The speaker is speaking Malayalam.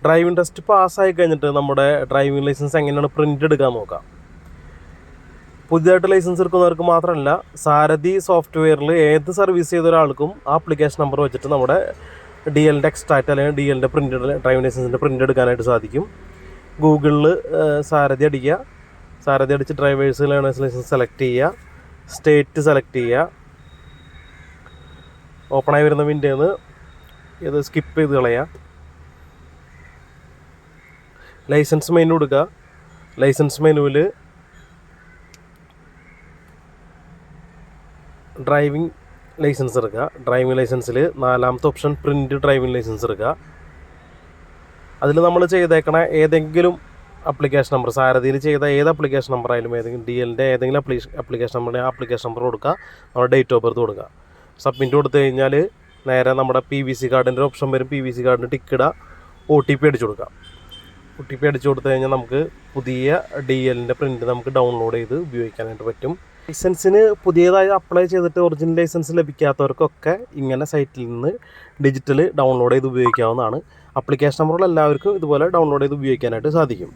ഡ്രൈവിംഗ് ടെസ്റ്റ് പാസ്സായി കഴിഞ്ഞിട്ട് നമ്മുടെ ഡ്രൈവിംഗ് ലൈസൻസ് എങ്ങനെയാണ് പ്രിൻ്റ് എടുക്കാൻ നോക്കാം. പുതിയതായിട്ട് ലൈസൻസ് എടുക്കുന്നവർക്ക് മാത്രമല്ല, സാരഥി സോഫ്റ്റ്വെയറിൽ ഏത് സർവീസ് ചെയ്ത ഒരാൾക്കും ആ ആപ്ലിക്കേഷൻ നമ്പർ വെച്ചിട്ട് നമ്മുടെ DLൻ്റെ എക്സ്ട്രാക്റ്റ് അല്ലെങ്കിൽ DLൻ്റെ പ്രിൻ്റ് ഡ്രൈവിംഗ് ലൈസൻസിൻ്റെ പ്രിൻ്റ് എടുക്കാനായിട്ട് സാധിക്കും. ഗൂഗിളിൽ സാരഥി അടിക്കുക, സാരഥി അടിച്ച് ഡ്രൈവേഴ്സ് ലേണേഴ്സ് ലൈസൻസ് സെലക്ട് ചെയ്യുക, സ്റ്റേറ്റ് സെലക്ട് ചെയ്യുക. ഓപ്പണായി വരുന്ന വിൻഡോന്ന് ഇത് സ്കിപ്പ് ചെയ്ത് കളയുക. ലൈസൻസ് മെനു കൊടുക്കുക. ലൈസൻസ് മെനുവിൽ ഡ്രൈവിംഗ് ലൈസൻസ് എടുക്കുക. ഡ്രൈവിംഗ് ലൈസൻസിൽ 4ാമത്തെ ഓപ്ഷൻ പ്രിൻ്റ് ഡ്രൈവിംഗ് ലൈസൻസ് എടുക്കുക. അതിൽ നമ്മൾ ചെയ്തേക്കണ ഏതെങ്കിലും അപ്ലിക്കേഷൻ നമ്പർ, സാരഥിയിൽ ചെയ്ത ഏത് അപ്ലിക്കേഷൻ നമ്പർ ആയാലും, ഏതെങ്കിലും DLൻ്റെ ഏതെങ്കിലും അപ്ലിക്കേഷൻ നമ്പർ അപ്ലിക്കേഷൻ നമ്പർ കൊടുക്കുക. നമ്മുടെ ഡേറ്റ് ഓഫ് ബർത്ത് കൊടുക്കുക. സബ്മിറ്റ് കൊടുത്തു കഴിഞ്ഞാൽ നേരെ നമ്മുടെ PVC കാർഡിൻ്റെ ഒരു ഓപ്ഷൻ വരും. PVC കാർഡിന് ടിക്കിടുക, OTP അടിച്ചു കൊടുക്കുക. OTP അടിച്ചു കൊടുത്തു കഴിഞ്ഞാൽ നമുക്ക് പുതിയ DLൻ്റെ പ്രിൻ്റ് നമുക്ക് ഡൗൺലോഡ് ചെയ്ത് ഉപയോഗിക്കാനായിട്ട് പറ്റും. ലൈസൻസിന് പുതിയതായി അപ്ലൈ ചെയ്തിട്ട് ഒറിജിനൽ ലൈസൻസ് ലഭിക്കാത്തവർക്കൊക്കെ ഇങ്ങനെ സൈറ്റിൽ നിന്ന് ഡിജിറ്റൽ ഡൗൺലോഡ് ചെയ്ത് ഉപയോഗിക്കാവുന്നതാണ്. അപ്ലിക്കേഷൻ നമ്പറുള്ള എല്ലാവർക്കും ഇതുപോലെ ഡൗൺലോഡ് ചെയ്ത് ഉപയോഗിക്കാനായിട്ട് സാധിക്കും.